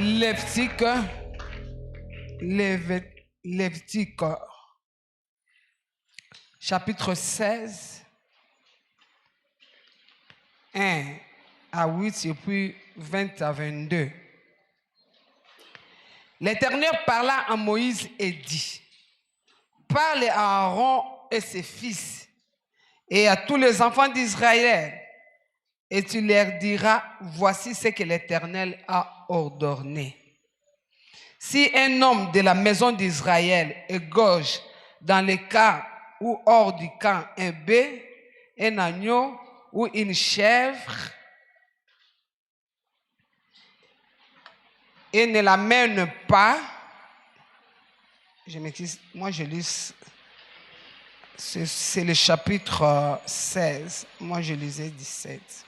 Lévitique, chapitre 16, 1 à 8 et puis 20 à 22. L'Éternel parla à Moïse et dit: parle à Aaron et ses fils et à tous les enfants d'Israël, et tu leur diras: voici ce que l'Éternel a ordonné. Si un homme de la maison d'Israël égorge dans le camp ou hors du camp un bœuf, un agneau ou une chèvre, et ne l'amène pas, je m'excuse, moi je lis, c'est le chapitre 16, moi je lisais 17.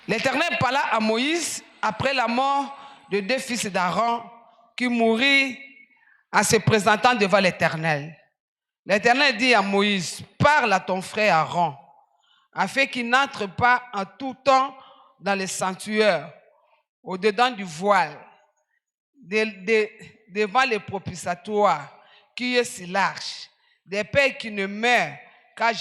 L'Éternel parla à Moïse après la mort de deux fils d'Aaron qui moururent en se présentant devant l'Éternel. L'Éternel dit à Moïse: parle à ton frère Aaron, afin qu'il n'entre pas en tout temps dans le sanctuaire, au-dedans du voile, devant le propitiatoire, qui est si large, de peur qu'il ne meure, car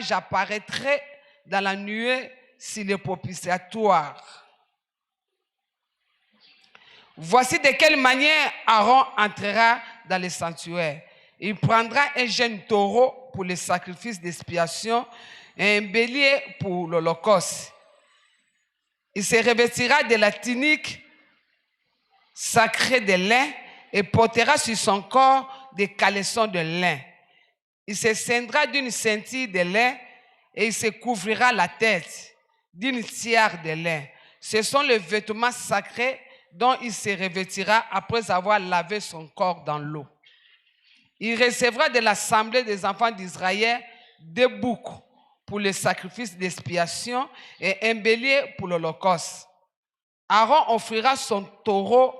j'apparaîtrai dans la nuée sur le propitiatoire. Voici de quelle manière Aaron entrera dans le sanctuaire. Il prendra un jeune taureau pour le sacrifice d'expiation et un bélier pour l'holocauste. Il se revêtira de la tunique sacrée de lin et portera sur son corps des caleçons de lin. Il se ceindra d'une ceinture de lin et il se couvrira la tête d'une tiare de lin. Ce sont les vêtements sacrés dont il se revêtira après avoir lavé son corps dans l'eau. Il recevra de l'assemblée des enfants d'Israël deux boucs pour le sacrifice d'expiation et un bélier pour l'holocauste. Aaron offrira son taureau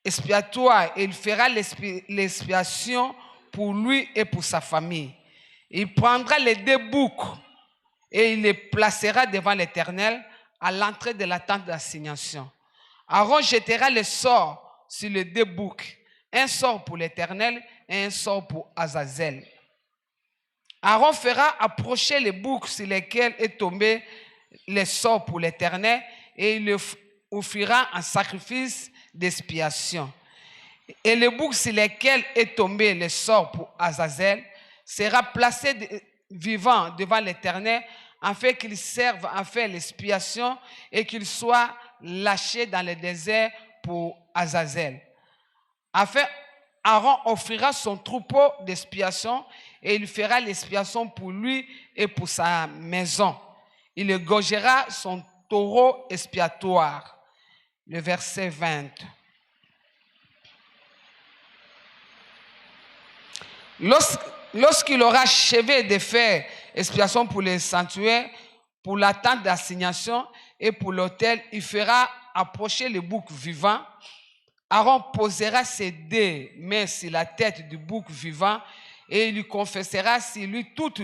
expiatoire et il fera l'expiation pour lui et pour sa famille. Il prendra les deux boucs et il les placera devant l'Éternel à l'entrée de la tente d'assignation. Aaron jettera le sort sur les deux boucs, un sort pour l'Éternel et un sort pour Azazel. Aaron fera approcher les boucs sur lesquels est tombé le sort pour l'Éternel et il le offrira en sacrifice d'expiation. Et le bouc sur lequel est tombé le sort pour Azazel sera placé vivant devant l'Éternel afin qu'il serve à faire l'expiation et qu'il soit lâché dans le désert pour Azazel. Enfin, Aaron offrira son troupeau d'expiation et il fera l'expiation pour lui et pour sa maison. Il égorgera son taureau expiatoire. Le verset 20. Lorsqu'il aura achevé de faire expiation pour les sanctuaires, pour la tente d'assignation et pour l'autel, il fera approcher le bouc vivant. Aaron posera ses deux mains sur la tête du bouc vivant et il lui confessera sur lui toutes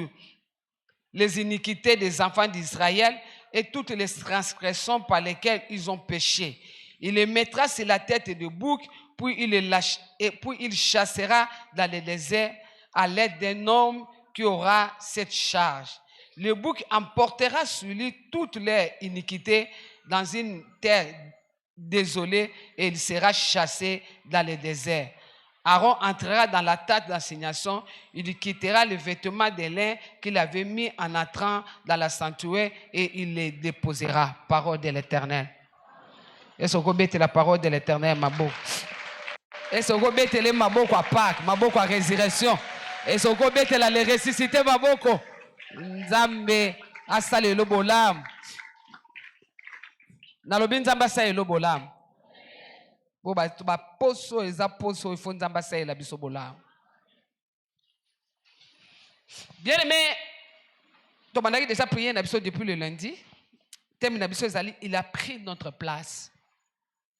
les iniquités des enfants d'Israël et toutes les transgressions par lesquelles ils ont péché. Il les mettra sur la tête du bouc, puis il chassera dans le désert à l'aide d'un homme qui aura cette charge. Le bouc emportera sur lui toutes les iniquités dans une terre désolée et il sera chassé dans le désert. Aaron entrera dans la tente d'assignation, il quittera les vêtements de lin qu'il avait mis en entrant dans la sanctuaire et il les déposera. Parole de l'Éternel. Est-ce que vous la parole de l'Éternel, Mabo? Est-ce que vous les Maboko à Pâques, Maboko à résurrection? Est-ce que vous la ressuscité, Maboko? Nzambe asale lobolam. Nalobi Nzambe asale lobolam. Boba tuba poso eza poso il faut Nzambe asale la biso bolam. Bien aimé, tu m'as déjà prié depuis le lundi. Il a pris notre place.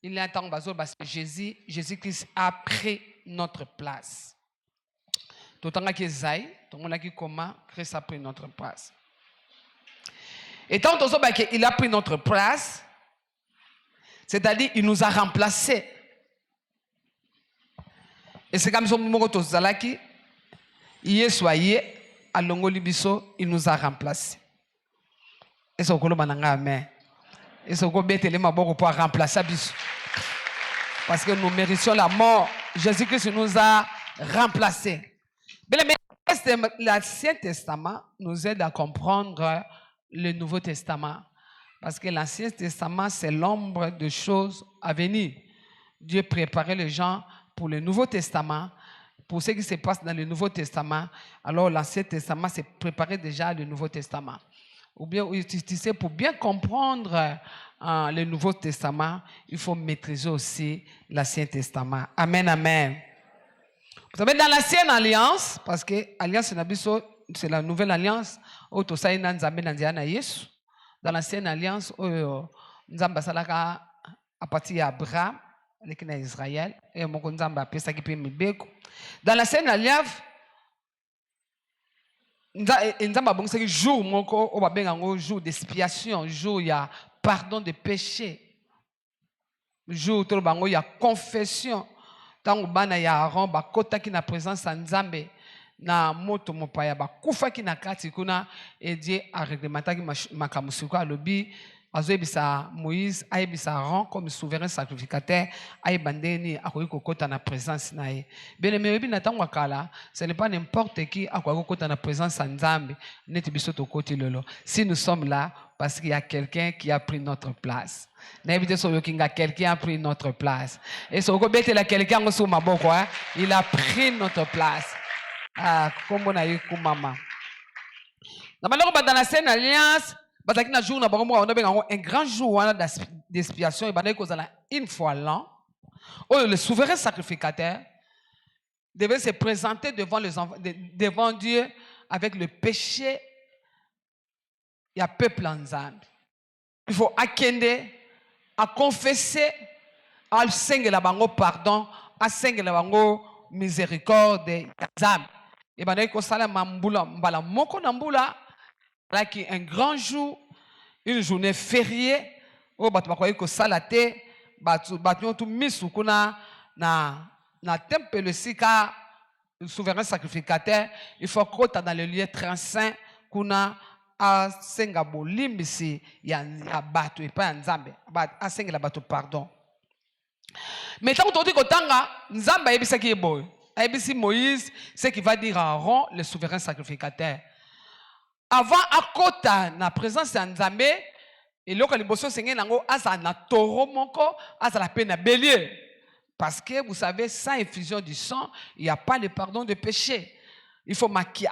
Il est en temps parce que Jésus-Christ a pris notre place. Tout le monde qui est zaï, tout le monde qui comment Christ a pris notre place. Et tant qu'il a pris notre place, C'est-à-dire, il nous a remplacés. Et c'est comme ça que Zalaki, il nous a remplacés. Et c'est ce que nous avons. Et c'est ce que nous avons pour remplacer. Parce que nous méritions la mort. Jésus-Christ nous a remplacés. L'Ancien Testament nous aide à comprendre le Nouveau Testament. Parce que l'Ancien Testament, c'est l'ombre de choses à venir. Dieu préparait les gens pour le Nouveau Testament, pour ce qui se passe dans le Nouveau Testament. Alors l'Ancien Testament, c'est préparé déjà le Nouveau Testament. Ou bien, tu sais, pour bien comprendre le Nouveau Testament, il faut maîtriser aussi l'Ancien Testament. Amen, amen. Vous savez, dans l'Ancienne Alliance, parce que l'Alliance c'est la Nouvelle Alliance, dans l'Ancienne Alliance, nous avons à partir d'Abraham, Israël, et dans l'Ancienne Alliance, nous avons un jour d'expiation, jour il y a pardon de péché, jour il y a confession. Tant que ya Aaron bakota ki na présence ya Nzambe na moto mopaya bakufa ki na kati kuna et Dieu a réglementé makamusuko alobi azoyebisa Moïse ayebisa Aaron comme souverain sacrificateur ayebandeni akoki kokota na présence na ye. Bien-aimé yebi na tango kala, ce n'est pas n'importe qui akoki kokota na présence ya Nzambe neti biso tokoti lelo. Si nous sommes là parce qu'il y a quelqu'un qui a pris notre place. Quelqu'un a pris notre place. Et ce quelqu'un il a pris notre place. Ah, comme on a eu maman. Dans la scène alliance, un grand jour d'expiation, une fois l'an, où le souverain sacrificateur devait se présenter devant Dieu avec le péché. Il y a peuple en Zambie. Il faut akende, à confesser, à senga la bango pardon, à senga la bango miséricorde Zambie. Et ben il faut sala mambula mbala moko nambula, là qui un grand jour, une journée fériée, où batu bakoye ko salate, batu tout misu kuna na temple le sika, le souverain sacrificateur, il faut kota dans le lieu très saint kuna a senga bolimbisi ya bato et pas Nzambe a senga la bato pardon. Mais tant que tu kotanga Nzambe ayebisa ki boy ayebisi Moïse ce qui va dire à Aaron le souverain sacrificateur avant akota na présence ya Nzambe et loko liboso senga nango asa na taureau moko asa la peine na bélier parce que vous savez sans effusion du sang il n'y a pas de pardon de péché. Il faut maquiller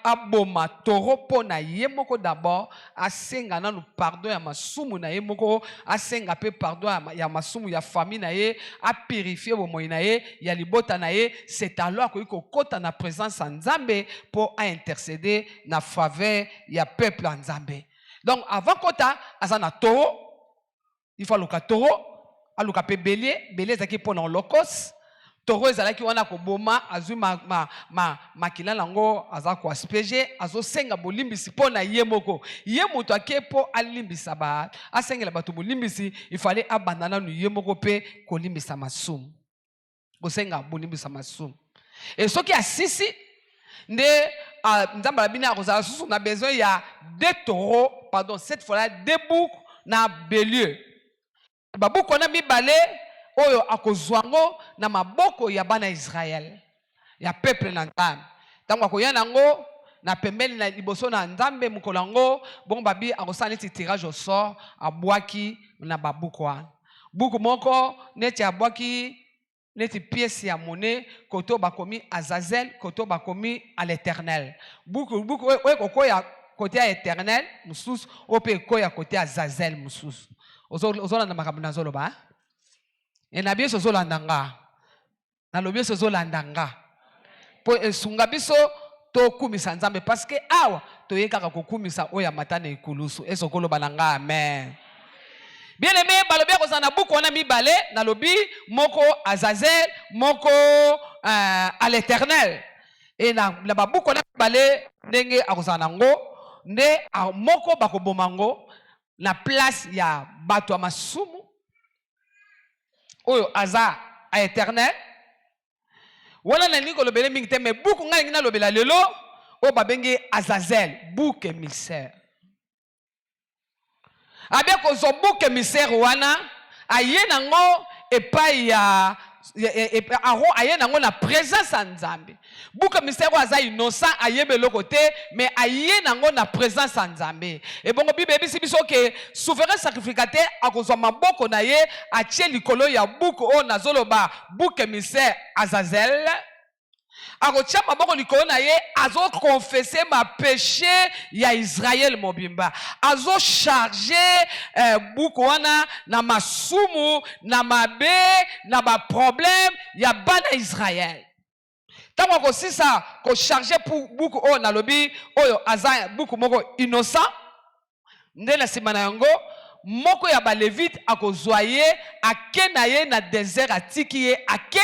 aboma toro pona yemoko d'abord asenga na nous pardon ya masumu na yemoko asenga pe pardon ya masumu ya famille na ye a purifier bo moyi na ye ya libota na ye c'est alors que kota na présence en Nzambe pour intercéder na faveur ya peuple en Nzambe. Donc avant kota azana toro il faut luka toro aluka pe bélier zaki pona holocauste. Toro ezalaki wana koboma azui makila nango aza ko aspeje azo senga bolimbisi pona yemoko yemoto akepo alimbisa ba asengela bato bolimbisi il fallait abandana nu yemoko pe kolimbisa masumu kosenga bolimbisa masumu et soki asisi nde nzamba bina akozala susu na besoin ya deux taureaux pardon cette fois là deux boucs na bélier babuko na mibale oyo akozwango na maboko ya bana Israël ya peuple na Nzambe tango akoya nango na pembeni na liboso na Nzambe mukolango bon babi akosala neti tirage au sort abwaki na babuko wana buku moko neti abwaki neti pièce ya monnaie koto bakomi Azazel koto bakomi à l'Éternel buku oyo kokoya côté à Éternel mususu ope koya côté à Azazel mususu ozolanda makambo nazoloba et na biso zolandanga na lobi biso zolandanga po esunga biso to kumisa Nzambe parce que awa to yekaka kokumisa oya matana ekulusu esokolo balanga amen. Bien aimé balobi ko sana buku wana mibale na lobi moko Azazel moko à l'Éternel et na babuku wana mibale ndenge akozana ngo nde moko bakobomango na place ya bato ya masumu oyo aza a éternel. Wana na niko lobele mingi te mais buku nga ngina lobela lelo o babenge Azazel, bouc émissaire. Abia ko zo bouc émissaire wana aye nango epai ya aye nango na présence ya Nzambe. Bouc émissaire aza innocent ayebe loko te mais aye nango na présence ya Nzambe. Et bongo Bible ebisi biso ke souverain sacrificateur akozwa maboko na ye atie likolo ya bouc o nazoloba bouc émissaire Azazel. Akotia maboko likolo na ye azo confesser ma péché ya Israël mobimba. Azo charger bouc wana na masumu na mabe na ba problème ya bana Israël. Tango ko sisa ko charger pour bouc o na lobi oyo aza bouc moko innocent ndela sima na yango moko ya ba levite akozwa ye ake na ye na désert atiki ye ake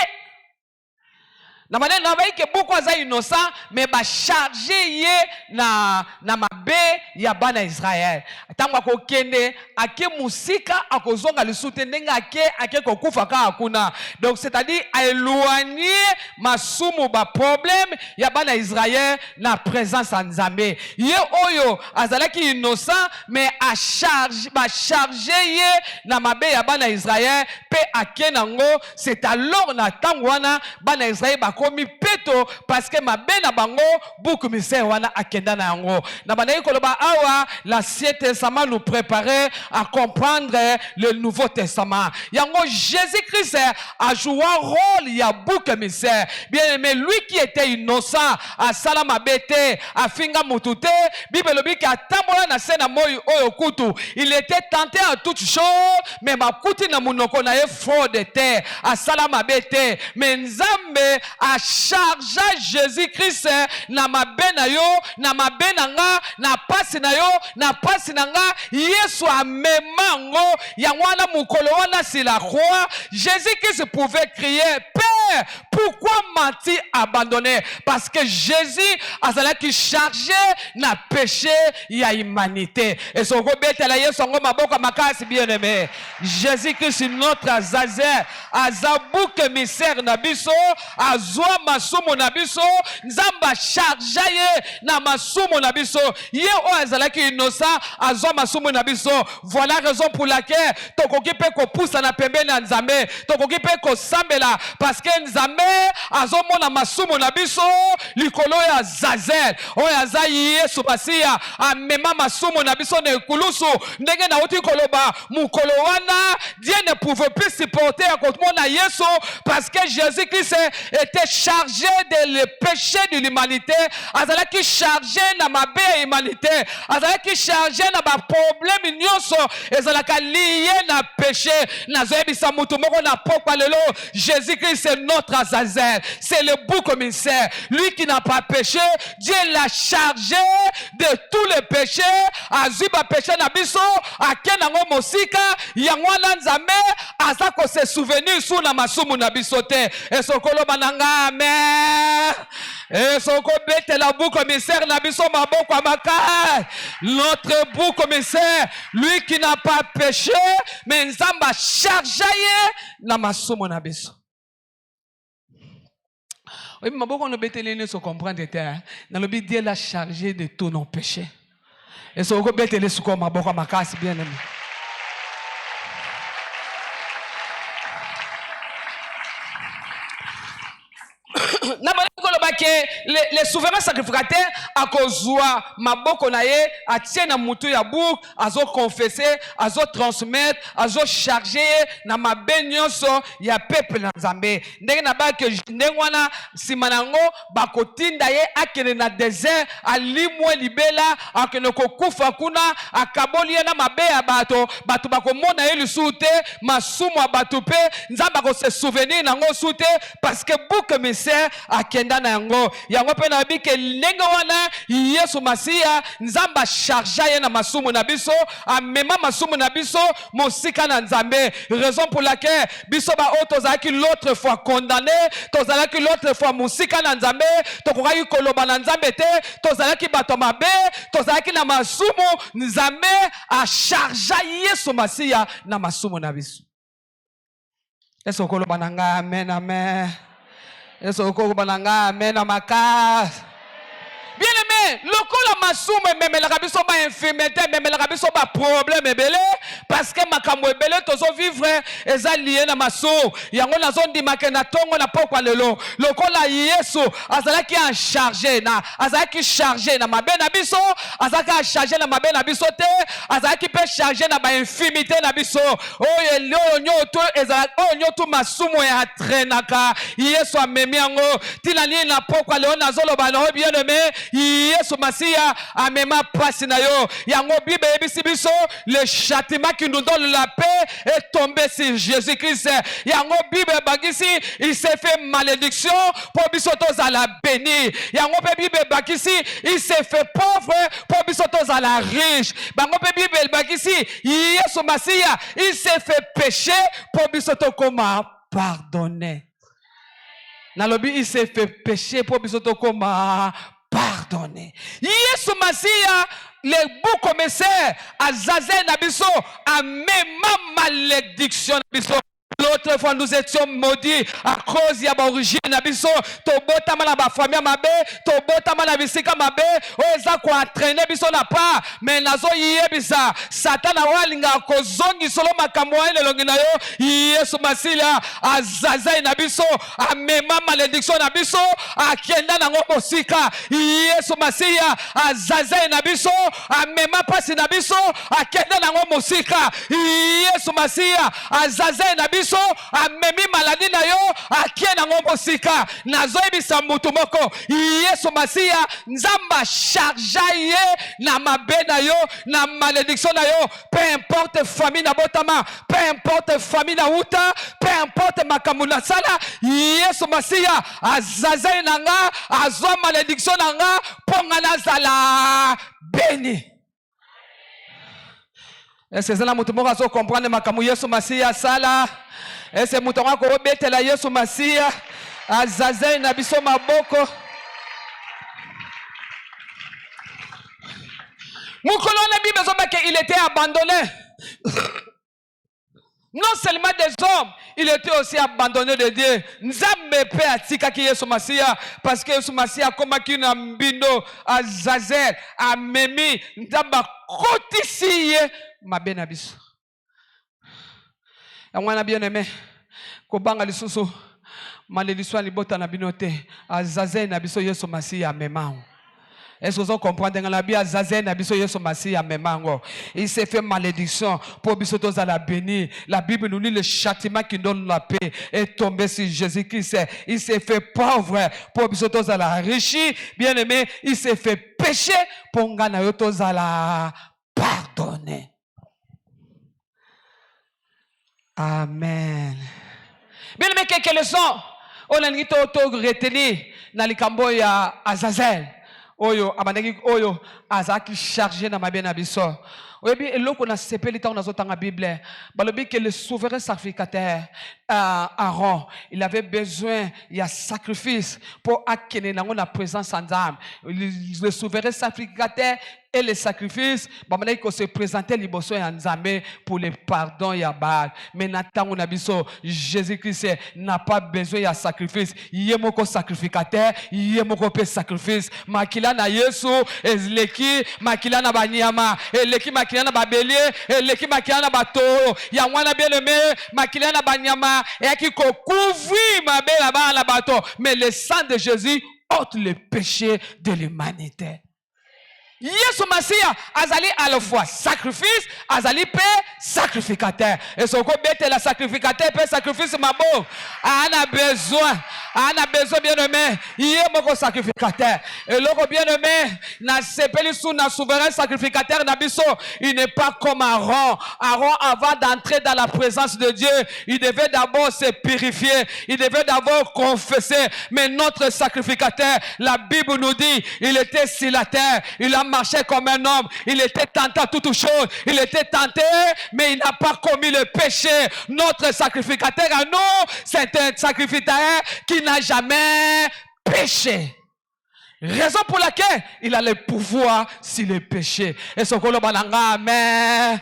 na maneno na baike beaucoup aza innocent mais ba charger ye na mabe ya bana Israël. Tango ko kende ake musika akozonga lisute ndenga ake kokufa ka akuna. Donc c'est-à-dire éloigner masumu ba problème ya bana Israël na présence en Nzambe. Ye oyo azalaki innocent mais a charger ye na mabe ya bana Israël pe ake nango. C'est alors na tango wana bana Israël komi peto parce que ma bena bango beaucoup misère wana akenda na yango na banayi koloba awa l'Ancien Testament nous préparait à comprendre le Nouveau Testament. Yango Jésus-Christ a joué un rôle ya bouc émissaire. Bien aimé, lui qui était innocent à salama bete à finga mutute Bible lobi ki atambola na sena moyo oyo kutu il était tenté à toutes choses mais ma kuti na munoko na ye fort de terre à salama bete mais Nzambe a chargé Jésus-Christ na mabe na yo na mabe na nga na pasi na yo na pasi na nga Yesu amemango ya wana mukolo wana sur la croix. Jésus-Christ pouvait crier Père, pourquoi m'as-tu abandonné? Parce que Jésus azalaki chargé na péché ya humanité. Et son robete la Yesu ngo maboko makasi bien aimé. Jésus-Christ notre Azazel azabuke émissaire na biso azwa masumu na biso Nzamba charge ye na masumu na biso ye o azalaki innocent azwa masumu na biso. Voilà raison pour laquelle tokoki pe ko poussa na pembeni na Nzambe tokoki pe ko sambela parce que Nzambe azomona masumu na biso likolo ya Azazel o aza Yesu Masiya amema masumu na biso na ekulusu ndenge na uti koloba mukolo wana Dieu ne pouvait plus supporter à komona Yesu parce que Jésus-Christ était chargé de le péché de l'humanité azalaki chargé na mabe ya humanité azalaki chargé na ba problème nyonso ezalaka lié na péché nazoyebisa mutu moko na pokwa lelo Jésus-Christ c'est notre Azazel, c'est le bouc émissaire, lui qui n'a pas péché Dieu l'a chargé de tous les péchés azuba péché na biso akenango mosika yango na Nzambe azako se souvenir sous na masumu na biso te esokolo bananga amen. Et son bête la bouc commissaire n'a biso maboko amaka. Notre bouc commissaire, lui qui n'a pas péché, mais Nzamba chargé na masumu na biso. Oui, maboko no bête les se comprendre terre. Dans le but Dieu l'a chargé de tous nos péchés. Et son bête les se comme maboko amaka c'est bien aimé. Les souverains sacrificateurs à kozwa maboko na ye atie na mutu ya bouc azo confesser azo transmettre azo charger na mabe nyonso ya peuple na Nzambe ndenge na ba ke ndenge wana sima nango bakotinda ye akene na désert alimwe libela akene kokufa kuna akaboli na mabe ya bato bakomona ye lisusu te masumu ya bato pe Nzambe ko se souvenir nango sute parce que bouc émissaire akenda na yango pe na bike ndenge wana Yesu Masiya Nzamba charge ye na masumu na biso amema masumu na biso mosika na Nzambe raison pour laquelle biso ba otozaki l'autre fois condamné tozalaki l'autre fois mosika na Nzambe tokokaki koloba na Nzambe te tozalaki bato mabe tozalaki na masumu Nzambe a charge Yesu Masiya na masumu na biso. Est-ce que le bananga amen amen? Est-ce que le bananga amen amakas? Bien aimé, le coup la massoum même la rabiso ba infirmité même la rabiso ba problème belé parce que makambo belé tozo vivre eza lié na massou yango na zone di makena tongo na pokwa lelo le coup la Yesu azala ki en chargé na azala ki chargé na mabe na biso azala ki chargé na mabe na biso te azala ki peut chargé na ba infirmité na biso oyo leo nyoto ezala oyo nyoto massumu ya traînaka Yesu amemi yango tilani na pokwa leo na zolo ba no bien aimé Yesu Masia amema pasi na yo. Yango Bible ebisi biso le châtiment qui nous donne la paix est tombé sur Jésus-Christ. Yango Bible bagisi il s'est fait malédiction pour biso tozala béni. Yango Bible bagisi il s'est fait pauvre pour biso tozala riche. Bango Bible bagisi Yesu Masia il s'est fait péché pour biso tokoma pardonner. Nalobi il s'est fait péché pour biso tokoma pardonner. Yesu Masia, les beaux commissaires, à Zazen Nabiso, à même malédiction Nabiso. L'autre fois, nous étions maudits à cause de l'origine Nabiso. Tobota malaba famille mabe, tobota malabisika mabe, oza ko entraîner biso na pa, mais nazo yebisa. Satan awalinga kozongi solo makambo ele longina yo. Yesu Masia, à Zazen Nabiso, à même malédiction Nabiso, à kenda nango mosika. Yesu Masia, à Zazen Nabiso, à même pasi Nabiso, à kenda nango mosika. Yesu Masia, à Zazen Nabiso amemi maladi na yo akie na ngombo sika nazo ebisa mutu moko Yesu Masia nzamba charge ye na mabe na yo na malédiction na yo peu importe famille na botama peu importe famille na uta peu importe makambo na sala Yesu Masia azaza nanga azwa malédiction nanga ponga nazala béni. Est-ce que mutu moko azo comprendre makambo Yesu Masia sala? Ese mutonga ko betela Yesu Masia azaze na biso maboko mukolo na Bible zoba que il était abandonné. Non seulement des hommes, il était aussi abandonné de Dieu. Nzambe pe atika ki Yesu Masia parce que Yesu Masia koma ki na mbindo azazel amemi nzamba kotisiye mabe na biso. Mwana bien aimé, kobanga lisusu malédiction libota na binote azaze na biso Yesu Masia memango. Est-ce que vous comprenez dans la Bible azaze na biso Yesu Masia memango. Il s'est fait malédiction pour biso tous à la béni. La Bible nous dit le châtiment qui donne la paix est tombé sur Jésus-Christ. Il s'est fait pauvre pour biso tous à la richesse. Bien aimé, il s'est fait péché pour ngana yo tous à la pardonner. Amen. Bien aimé, quelques leçons. On a dit auto retenir dans les cambo ya Azazel. Oyo abandaki oyo azaki chargé na mabena biso. Oyebi eloko na sepeli ta na zotanga Bible. Balobi que le souverain sacrificateur Aaron, il avait besoin il y a sacrifice pour acquérir la présence en âme. Le souverain sacrificateur et les sacrifices, il se présentait liboso en Nzambe pour le pardon ya bal. Mais Nathan Jésus-Christ n'a pas besoin de sacrifice. Il est mon sacrificateur, il est mon sacrifice. Makila na Yesu, ezleki makila na banyama, eleki makila na babelier, eleki makila na batoro. Ya mwana bien aimé, makila na banyama, et qui couvre ma belle là-bas la bateau. Mais le sang de Jésus ôte le péché de l'humanité. Yesu Masia azali à la fois sacrifice, azali pe sacrificateur. Et ce qu'on bête la sacrificateur pe sacrifice mabo. Ana besoin bien aimé. Il est mon sacrificateur. Et l'autre bien aimé, na sepeli sous na souverain sacrificateur nabiso, il n'est pas comme Aaron. Aaron avant d'entrer dans la présence de Dieu, il devait d'abord se purifier, il devait d'abord confesser. Mais notre sacrificateur, la Bible nous dit, il était sur la terre, il a marché comme un homme, il était tenté à toutes choses, il était tenté, mais il n'a pas commis le péché. Notre sacrificateur à nous, c'est un sacrificateur qui n'a jamais péché. Raison pour laquelle il a le pouvoir sur le péché. Et ce que l'on a, amen.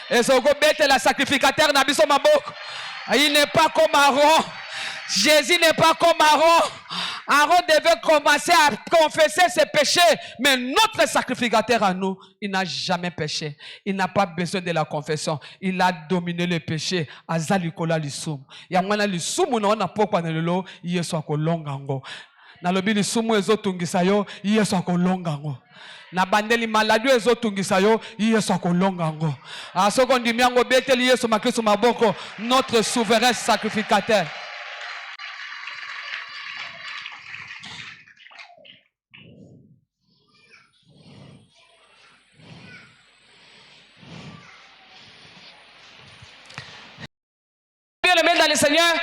Et ce que la sacrificateur n'a pas maboko. Il n'est pas comme Aaron. Jésus n'est pas comme Aaron. Aaron devait commencer à confesser ses péchés. Mais notre sacrificateur à nous, il n'a jamais péché. Il n'a pas besoin de la confession. Il a dominé le péché. Azalikola lisum. Yamwana lisum na wana pokwa na lelo Yesu akolonga ngo. Na lobi lisumu ezotungisa yo Yesu akolonga ngo. Na bandeli maladi ezotungisa yo Yesu akolonga ngo. Asoko ndimi yango beteli Yesu makristo maboko, notre souverain sacrificateur. Dans le Seigneur,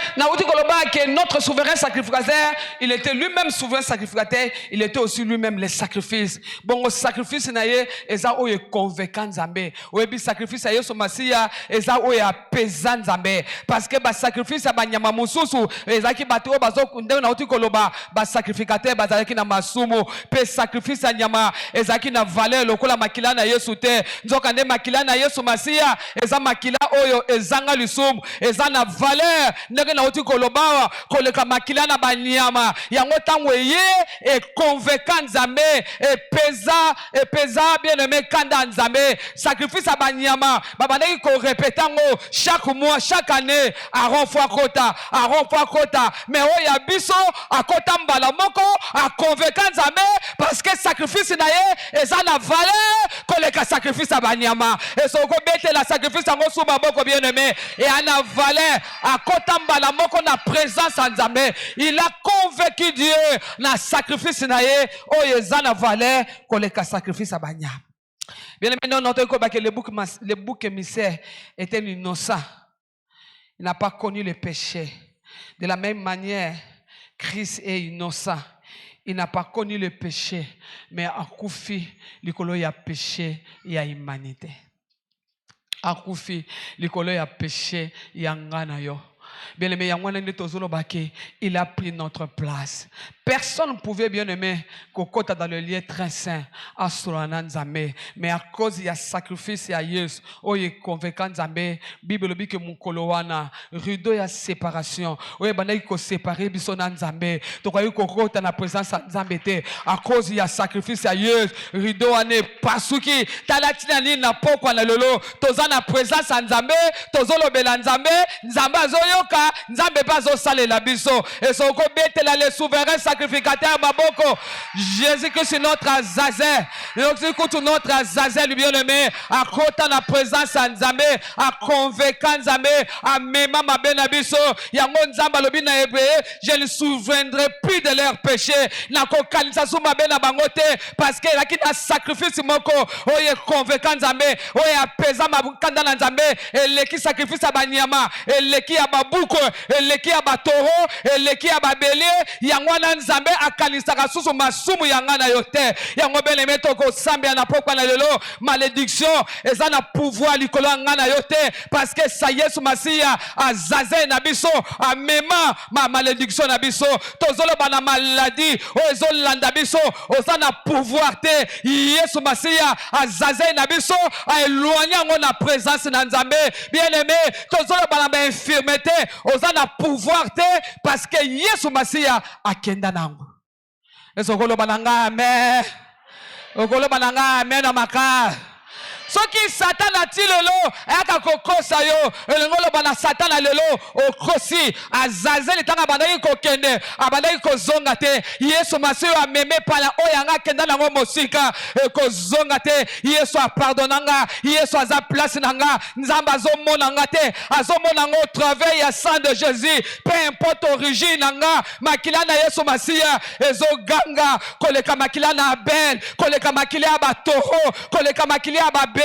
que notre souverain sacrificateur, il était lui-même souverain sacrificateur, il était aussi lui-même les sacrifices. Bon, le sacrifice naie, eza oye convaincant Nzambe. Oyebi sacrifice aye so masia, eza oye apaisant Nzambe. Parce que ba sacrifice ba nyama mususu, eza ki bato bazo kunde na uti koloba, ba sacrificateur bazali ki na masumu, pe sacrifice a nyama, eza ki na valeur lokola makila na Yesu te. Nzoka nde makila na Yesu masia, eza makila oyo ezanga lisumu, eza na valeur ndenge na uti kolobawa koleka makila na banyama yango tango ye e convaincant Nzambe e pesa bien aimé kanda Nzambe sacrifice a banyama babandaki ko répéter ngo chaque mois chaque année Aaron fois kota mais oya biso akota mbala moko a convaincant Nzambe parce que sacrifice na ye eza na valeur koleka sacrifice a banyama et soko bete la sacrifice ngo suba boko bien aimé et ana valeur à Kotambala moko na présence en Nzambe. Il a convaincu Dieu na sacrifice na ye o yezana valeur koleka sacrifice abanya. Bien aimé, notre ko que le bouc émissaire était innocent. Il n'a pas connu le péché. De la même manière, Christ est innocent. Il n'a pas connu le péché, mais a koufi likolo ya péché ya humanité. Akufi likolo ya péché ya ngana yo. Bien aimé, il a pris notre place. Personne ne pouvait bien aimer Kokota dans le lieu très saint, mais à cause il y a sacrifice et à Yesu, oye convaincant Nzambe, Bible dit que mon kolowana, rideau ya séparation, oye bana ko séparer biso na Nzambe, to kwa Kokota na présence de Nzambe te, à cause il y a sacrifice à Yesu, rideau ane pasuki, talatina ni na pokwa na lolo, toza na présence de Nzambe, tozolo bela Nzambe, Nzambe azoyoka, Nzambe pas zo sale la biso, et so ko betela le souverain sacrificateur Maboko. Jésus-Christ est notre Azazel. Notre Azazel, bien aimé, à côté de la présence de Nzambe, à convaincre Nzambe, à même ma benabiso, yango Nzamba lobi na hébreu, je ne souviendrai plus de leurs péchés. Na ko kanisa suma bena bangote, parce que la kita sacrifice moko, oye convaincre Nzambe, oye apesa mabukanda na Nzambe, eleki sacrifice abanyama, eleki ababuko, eleki abatoro, eleki ababele, yango na Nzambe akanisaka susu masumu yanga na yote yango bele metoko sambe na pokwa na lelo malédiction eza na pouvoir likolo yanga na yote parce que sa Yesu Masia azaze na biso amema ma malédiction na biso tozolo bana maladie o ezolanda biso oza na pouvoir te Yesu Masia azaze na biso a éloigner ngo na présence na Nzambe bien aimé tozolo bana ba infirmité oza na pouvoir te parce que Yesu Masia akenda nango. Ezokolo bananga amen. Okolo bananga amen na maka. Soki Satan a ti lelo aka kokosa yo elengolo bana Satan a lelo okosi Azazel tanga bandaki kokende abandaki kozonga te Yesu Masiyo ameme pala oyanga kenda nango mosika kozonga te Yesu a pardonnanga Yesu aza place nanga Nzamba azomona nga te azomona ngo au travers ya sang de Jésus peu importe origine nanga makila na Yesu Masiya ezoganga koleka makila na Abel koleka makila ya batoro koleka makila ya babeli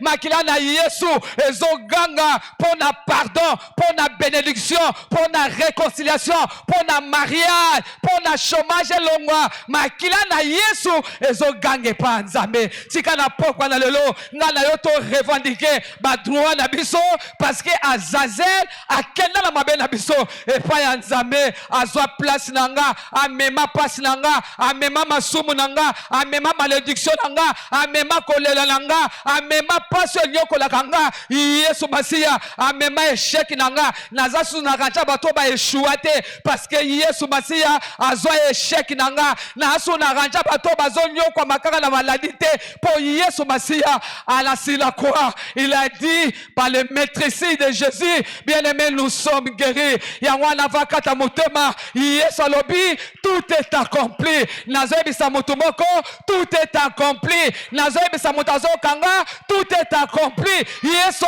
makila na Yesu ezoganga pona pardon pona bénédiction pona réconciliation pona mariage pona chômage longwa makila na Yesu ezoganga pa Nzambe tika na pokwa na lelo nga na yo to revendiquer ba droit na biso parce que Azazel akenda na mabe na biso et pa ya Nzambe azwa place nanga amema passe nanga amema masumu nanga amema malédiction nanga amema kolela nanga amema paso nyoko la kanga Yesu Masia amema échec nanga naza su na rancha bato ba échouate parce que Yesu Masia azo échec nanga na su na rancha bato bazo nyoko makaka na maladie pour Yesu Masia à la quoi il a dit par le maîtrise de Jésus bien-aimé nous sommes guéris yangwana vakata motema Yesu alobi tout est accompli nazoyebisa moto moko tout est accompli nazoyebisa moto azokanga tout est accompli Yesu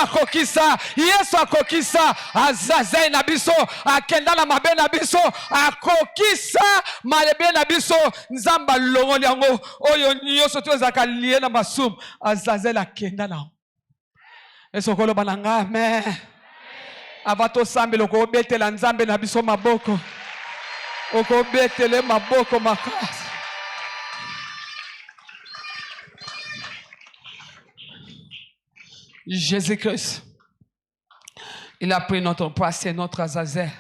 akokisa azaze na biso akenda na mabe na biso akokisa malebe na biso nzamba longoli yango oyo nyonso tozaka lié na masum azaze akenda na esokolo bananga amen avato sambe loko betela nzambe na biso maboko okobetele maboko makasi. Jésus-Christ, il a pris notre place et notre Azazel.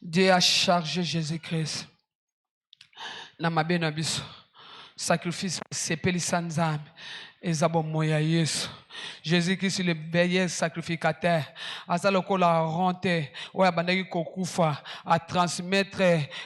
Dieu a chargé Jésus-Christ. Namabe nabiso. Sacrifice sepeli sanzam. Ezabo moya Yesu. Jésus-Christ est le meilleur sacrificateur. Azaloko la rente, oya bandaki kokufa, à transmettre,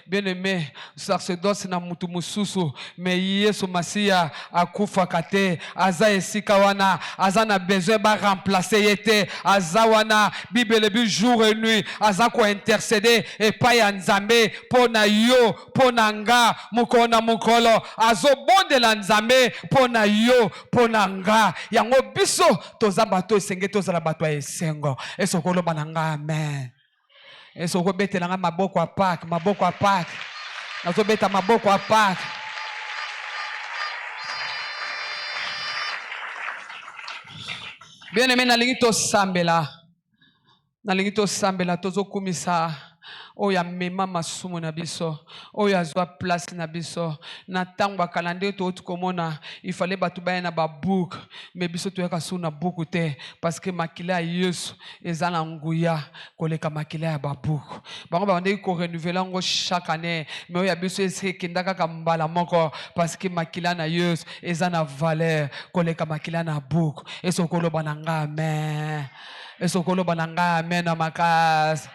bien aimé, sacerdoce na mutu mususu, mais Yesu Masia akufa kate, aza esika wana, aza na besoin ba remplacer yete, aza wana, Bible bi jour et nuit, aza ko intercéder et pas ya nzambe, pona yo, pona nga, mukona mukolo, azo bonde la nzambe, pona yo, pona nga, yango biso toza bato esenge tozala bato ya esengo esokolo bananga amen esoko betela nga maboko a Pâques nazobeta maboko a Pâques bien aimé nalingi tosambela tozokumisa oya mema masumu na biso oya zwa place na biso na tango bakalande to tukomona il fallait batu ba na ba book mais biso to yaka suna buku te parce que makila Yesu ezala nguya koleka makila ya ba book bango ba ndeki ko renouveler ngo chaque année mais oya biso esekendaka ka mbala moko parce que makila na Yesu ezana valeur koleka makila na book esokolo bananga amen esokolo bananga amen na makas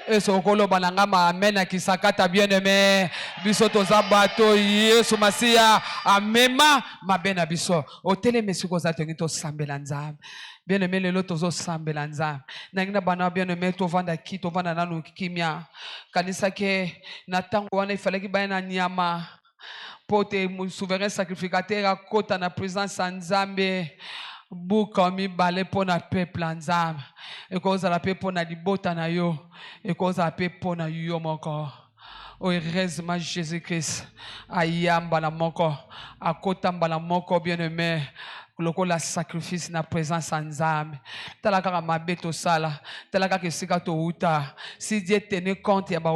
esokolo bananga ma amen na kisakata bien-aimé biso toza bato Yesu Masia amema mabena biso otele mesiko za tengi to sambela nzambe bien-aimé lelo tozo sambela nzambe nangina bana bien-aimé to vanda ki to vanda nanu kimia kanisa ke na tango wana ifalaki bana nyama pote souverain sacrificateur akota na présence nzambe buka mibale pona peuple nzambe ekozala pe pona libota na yo ekozala pe pona yo moko heureusement Jésus-Christ ayamba na moko akotamba na moko bien-aimé lokola sacrifice na présence nzambe talaka mabe to sala talaka kesika to uta si Dieu tenait compte ya ba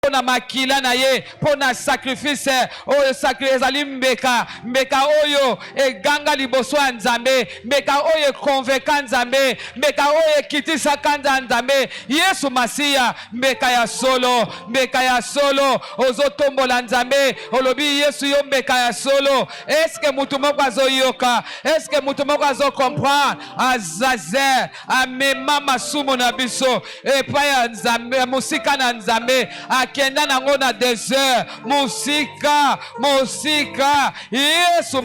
pona makila na ye pona sacrifice oyo sacrifice ali mbeka oyo eganga liboso ya nzambe mbeka oyo konveka nzambe mbeka oyo kitisa kanda nzambe Yesu Masia mbeka ya solo ozotombola nzambe olobi Yesu yo mbeka ya solo eske mutu moko azoyoka eske mutu moko azocomprendre Azazel amema masumu na biso epa ya nzambe musika na nzambe akenda nango na désert musika Yesu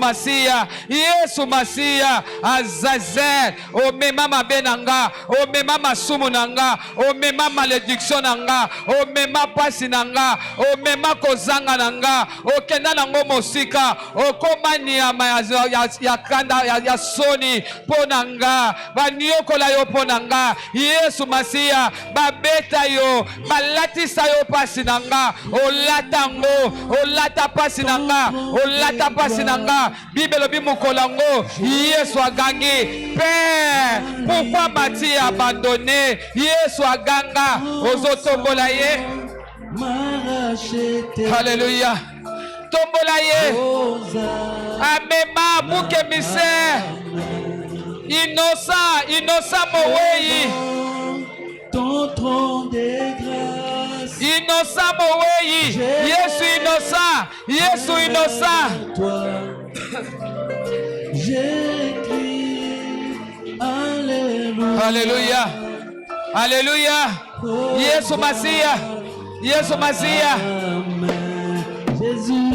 Masia Azazel omema mabe nanga omema masumu nanga omema malédiction nanga omema pasi nanga omema kozanga nanga okenda nango musika okoma nyama ya kanda ya soni pona nga baniokola yo pona nga Yesu Masia babeta yo balatisa yo pasi nanga olata pasi nanga Bible bimukolango Yesu agangi Père pourquoi m'as-tu abandonné Yesu aganga ozotombola ye Alléluia tombola ye amema buke misère innocent mowei ton trône de grâce innocent Moweyi. Yesu innocent. Yesu innocent. J'écris Alléluia. Alléluia. Alléluia. Yesu Masia. Yesu Masia. Amen. Jésus,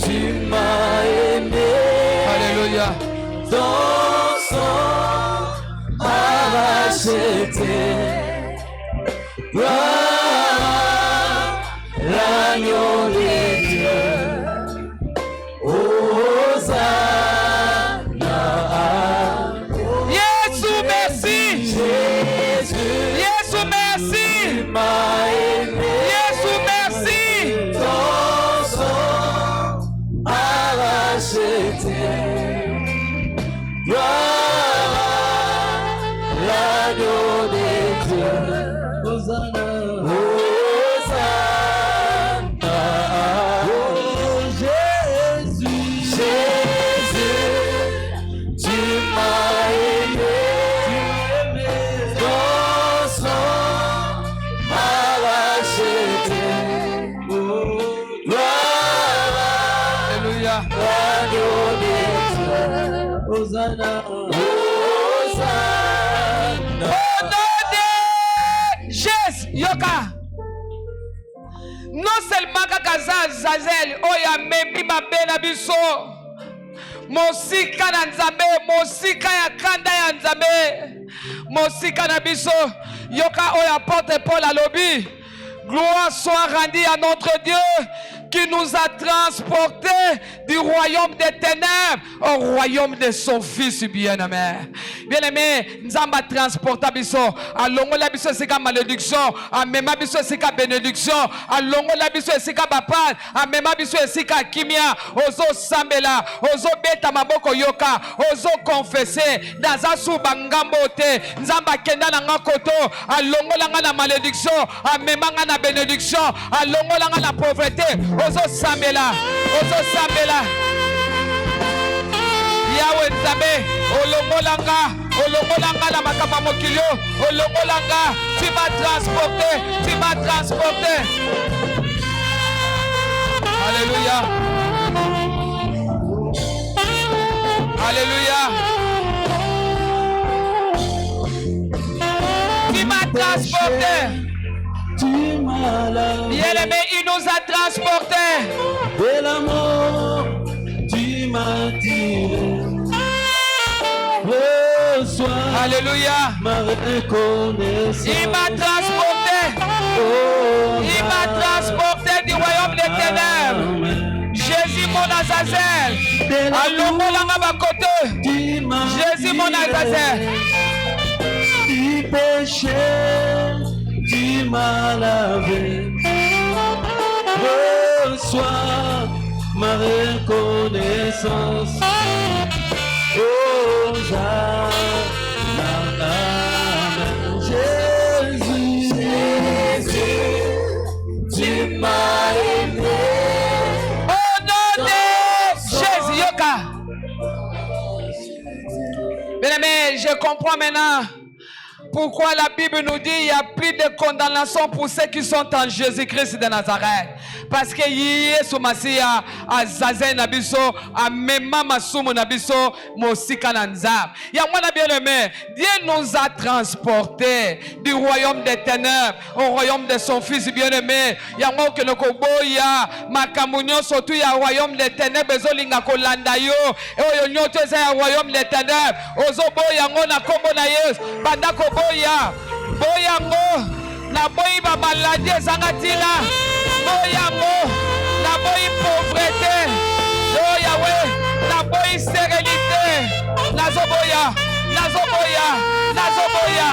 tu m'as aimé. Alléluia. Ton sang m'a racheté. Gloire, l'agneau de Dieu. Hosanna. Yesu merci. Yesu merci. Tu m'as aimé. Yesu merci. Ton sang m'a racheté. Gloire, l'agneau de Dieu. Hosanna. Hosanna. Oh Jésus, Jésus, tu m'as aimé. Ton sang m'a racheté. Gloire, Alléluia. l'agneau de Dieu. Hosanna. Hosanna. Au nom de Jésus. Yoka. Non seulement kakaza Zazel oya memi mabe na biso. Mosika na nzambe, mosika ya kanda ya nzambe. Mosika na biso. Yoka oya apôtre Paul alobi. Gloire soit rendue à notre Dieu qui nous a transportés du royaume des ténèbres au royaume de son Fils bien-aimé. Bien-aimé, nous avons transporté biso. Alongo la biso sika malédiction. Amema biso sika bénédiction. Alongo la biso sika bapal. Amema biso sika kimia. Ozo sambela. Ozo beta maboko yoka. Ozo confesser. Daza su bangambo te. Nzamba kenda na ngakoto. Alongo la nga na malédiction. Amema nga na bénédiction. Alongo la nga na pauvreté. Ozo sambela. Ozo sambela. Yahweh Nzambe, olongolanga, olongolanga na makamba mokilio, olongolanga, tu m'as transporté, tu m'as transporté. Alléluia. Alléluia. Tu m'as transporté. Tu m'as lavé Bien-aimé, il nous a transportés. de la mort, tu m'as tiré. Reçois Alléluia. ma reconnaissance. Il m'a transporté. Oh, Il m'a transporté du royaume des ténèbres. Amen. Jésus mon Azazel. De la Alongo langa bakote. tu m'as Jésus mon Azazel. du péché, tu m'as lavé. Reçois ma reconnaissance. Hosanna, amen. Jésus, Jésus, tu m'as aimé. Au nom de Jésus, Yoka. Bien-aimé, je comprends maintenant pourquoi la Bible nous dit qu'il n'y a plus de condamnation pour ceux qui sont en Jésus-Christ de Nazareth. Parce que Yesu Masia azaze na biso amema masumu na biso mosika na nzambe. Ya mwana bien-aimé, Dieu nous a transportés du royaume des ténèbres au royaume de son Fils bien-aimé. Ya ngo ke lokoboya makambo nyonso tu ya royaume des ténèbres ezolinga kolanda yo. Oyo nyoto eza ya royaume des ténèbres. Ozoboya ngo na kombo na Yesu. Banda koboya. Boya ngo na boyi ba maladie ezanga tina. Boyango, la boy pauvreté, oh Yahweh, la boy sérénité, la zoboya, la zoboya, la zoboya.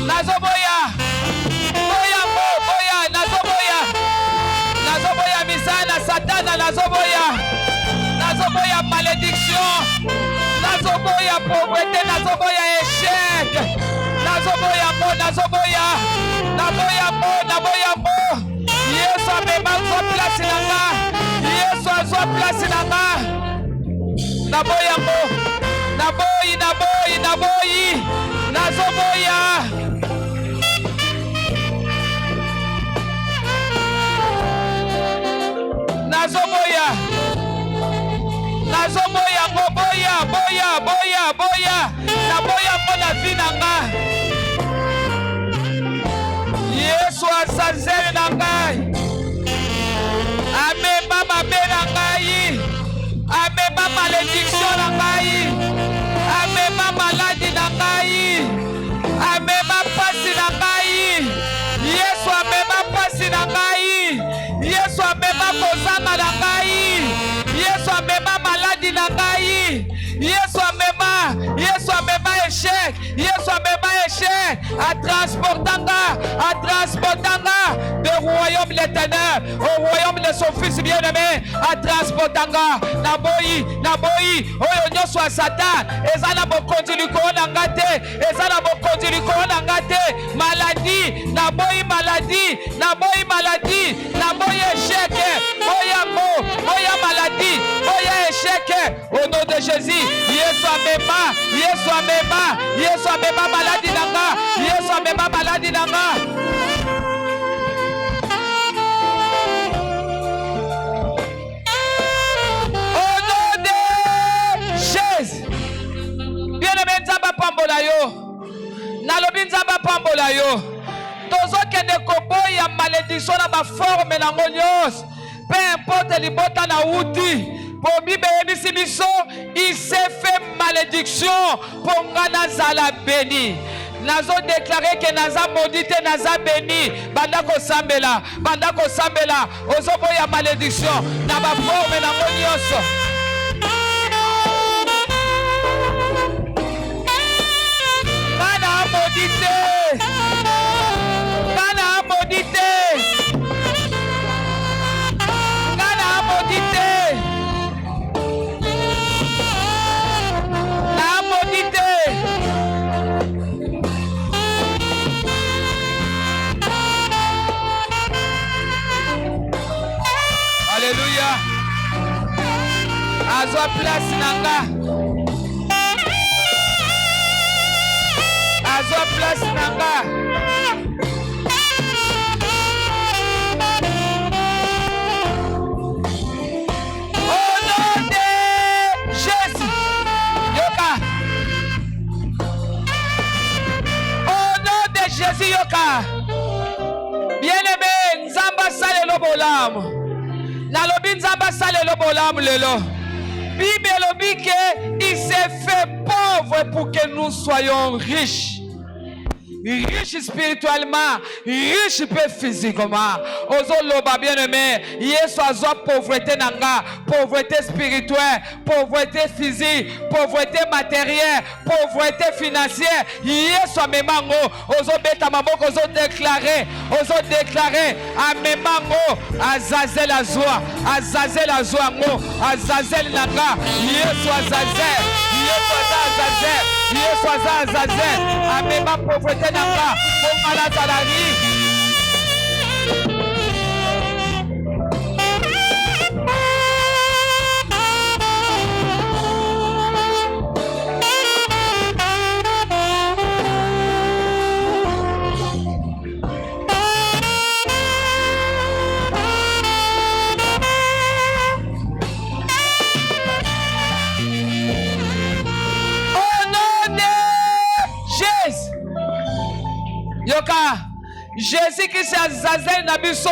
La zoboya, boyango, boya, la zoboya, la zoboya misana, satana, la zoboya. Nazoboya malédiction, nazoboya pauvreté, nazoboya échec, nazoboya mo, nazoboya mo, naboya mo. Yesu amema zwa place na nga. Yesu azwa place na nga. Naboya mo. Naboyi, naboyi, naboyi. Nazoboya. Nazoboya. Nazoboya ngo boya, boya, boya, boya. Naboya mo na vie na nga. Yesu asazeli na ngai. Amema mabe na ngai. Amema malédiction na ngai. Amema maladi na ngai. Amema pasi na ngai. Yesu amema pasi na ngai. Yesu amema kozanga na ngai. Yesu amema maladi na ngai. Yesu amema échec. Yesu amema échec. A transportanga du royaume des ténèbres au royaume de son fils bien-aimé. A transportanga naboyi. Oyo nyoso a Satan. Ezana bokonzi likolo na ngate. Ezana bokonzi likolo na ngate. Maladie. Naboyi maladie. Naboyi échec. Oya maladie. Oya échec. Au nom de Jésus. Yesu amema maladie nanga. Yesu amema maladie nanga. Au nom de Jésus. Bien-aimé Nzamba pambola yo. Nalobi Nzamba pambola yo. Tozokende koboya malédiction na ba forme na nyonso. Peu importe libota na uti. Pour Bible il s'est fait malédiction pour Nazala béni. Nazo déclaré que Naza maudite, Naza béni. Bandako sambela. Ozoboya malédiction. Naba forme na monioso. Kana maudite. Alléluia. Azwa place nanga. Azwa place nanga. Au nom de Jésus. Yoka. Au nom de Jésus yoka. Bien-aimé, Nzamba salelo bolamu. Nalobi Nzamba salelo bolamu lelo. Bible lobi que il s'est fait pauvre pour que nous soyons riches. Riche spirituellement, riche peu physiquement. Ozoloba bien-aimé, Yesu azwa pauvreté nanga, pauvreté spirituelle, pauvreté physique, pauvreté matérielle, pauvreté financière. Yesu amemango, ozobeta maboko, ozodéclarer, amemango, Azazel azwa ngo, Azazel nanga, Yesu Azazel. Yesu Azazel. Amema pauvreté nanga. Pongala zalari. Jésus-Christ Azazel nabiso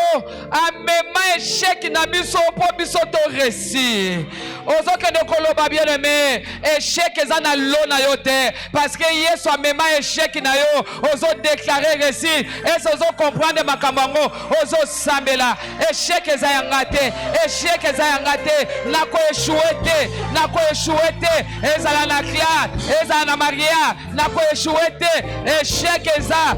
amema échec nabiso pour biso to récit. Ozoke de koloba bien-aimé, échec ezana lona yote parce que Yesu amema échec na yo, ozo déclarer récit et ozo comprendre makambango, ozo sambela échec ezayangate, nako échoué ezala na classe, ezala na maria, nako échoué échec eza.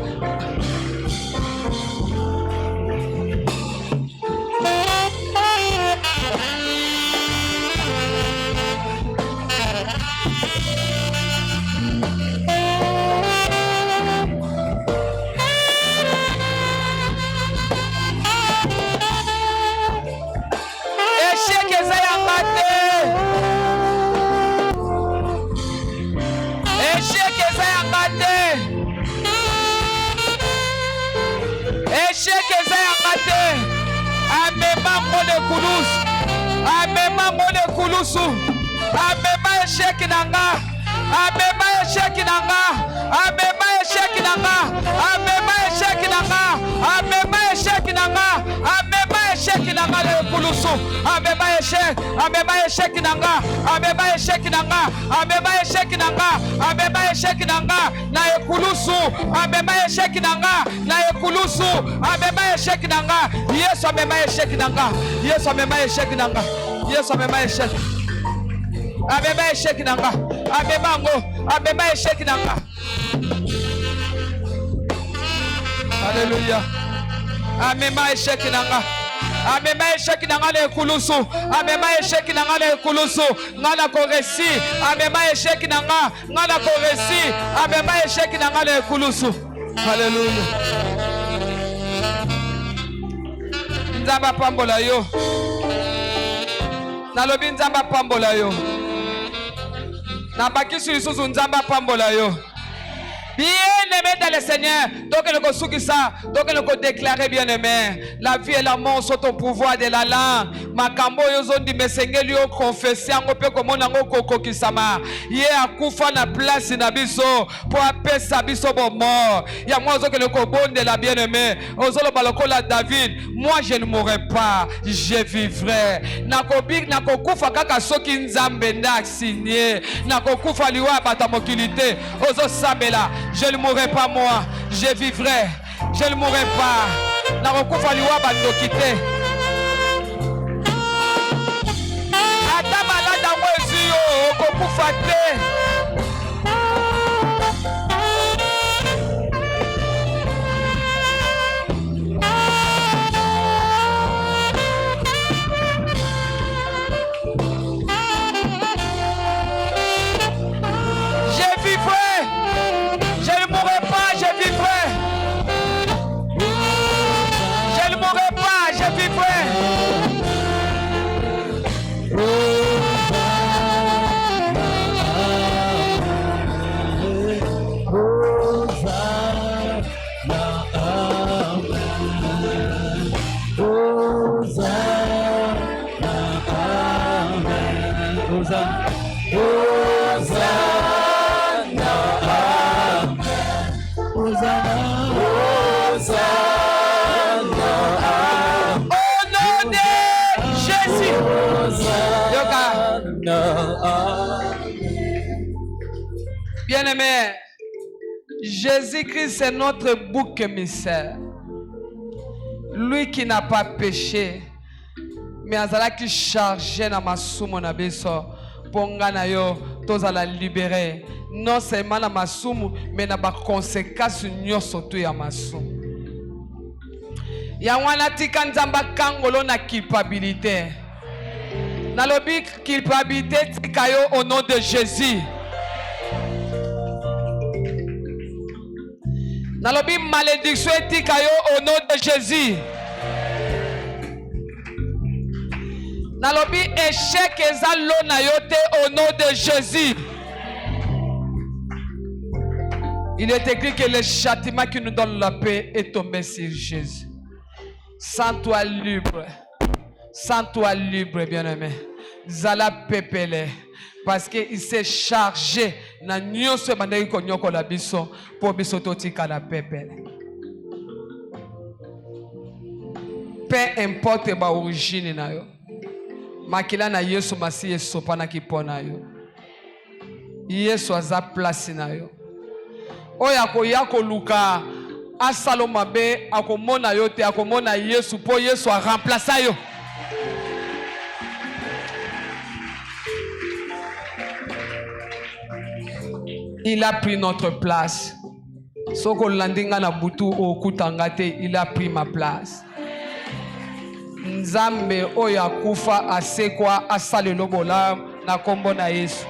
Amema mole kulusu. Amema échec nanga. Amema échec nanga. Amema échec nanga. Amema échec nanga. Amema échec nanga. Amema échec nanga le kulusu. Amema échec. Amema échec nanga. Amema échec nanga. Amema échec nanga. Amema échec nanga. Na ekulusu. Amema échec nanga. Na ekulusu. Amema échec nanga. Yesu amema échec nanga. Yesu amema échec nanga. Yesu amema échec. Amema échec nanga. Amema ngo. Amema échec nanga. Alléluia. Amema échec nanga. Amema échec nanga le kulusu. Amema échec nanga le kulusu. Ngana koresi. Amema échec nanga. Ngana koresi. Amema échec nanga le kulusu. Alléluia. Nzamba pambola yo. Nalobi nzamba pambola yo. Nabakisi lisusu nzamba pambola yo. Bien-aimé dans le Seigneur, donc le kosukisa, donc le déclarer bien-aimé. La vie et la mort sont au pouvoir de la langue. Makambo yozondi mesengeli yo confesser ngo pe komona ngo kokokisama. Ye akufa na place na biso pour apesa biso bo mort. Ya moi zo que le kobonde la bien-aimé. Ozolo balokola David, moi je ne mourrai pas, je vivrai. Nakobi nakokufa kaka soki nzambe nda signé. Nakokufa liwa batamokilité. Ozo sabela. Je ne mourrai pas moi, je vivrai. Je ne mourrai pas. Nakokufa liwa bandokite. Ata malada mwezi yo okokufa te. Bien-aimé, Jésus-Christ c'est notre bouc émissaire. Lui qui n'a pas péché, mais azala qui chargé na masumu na biso ponga na yo tozala libéré. Non seulement na masumu, mais na ba conséquences nyonso to ya masumu. Ya wana tika nzamba kangolo na culpabilité. Na lobi culpabilité tika yo au nom de Jésus. Nalobi malédiction etika yo au nom de Jésus. Nalobi échec ezalo na yo te au nom de Jésus. Il est écrit que le châtiment qui nous donne la paix est tombé sur Jésus. Sens-toi libre. Sens-toi libre, bien-aimé. Zala pepele. Parce qu'il s'est chargé na nyonso bandeki konyoko la biso pour biso totika la pepele. Peu importe ba origine na yo. Makila na Yesu masi esopa na kipona yo. Yesu aza place na yo. Oya koya koluka asalo mabe akomona yo te akomona Yesu po Yesu a remplacer yo. Il a pris notre place. Soko landinga na butu okutangate, il a pris ma place. Nzambe oya kufa asekwa asale lobola na kombo na Yesu.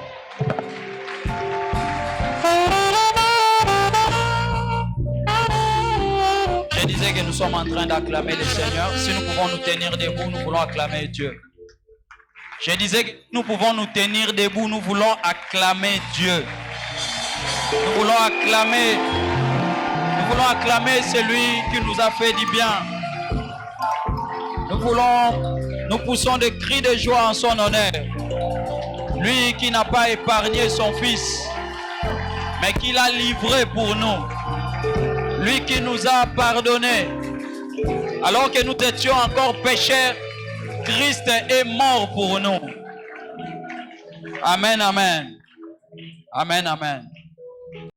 Je disais que nous sommes en train d'acclamer le Seigneur. Si nous pouvons nous tenir debout, nous voulons acclamer Dieu. Je disais que nous pouvons nous tenir debout, nous voulons acclamer Dieu. Nous voulons acclamer celui qui nous a fait du bien. Nous voulons Nous poussons des cris de joie en son honneur. Lui qui n'a pas épargné son fils, mais qui l'a livré pour nous. Lui qui nous a pardonné. Alors que nous étions encore pécheurs, Christ est mort pour nous. Amen, amen. Amen, amen.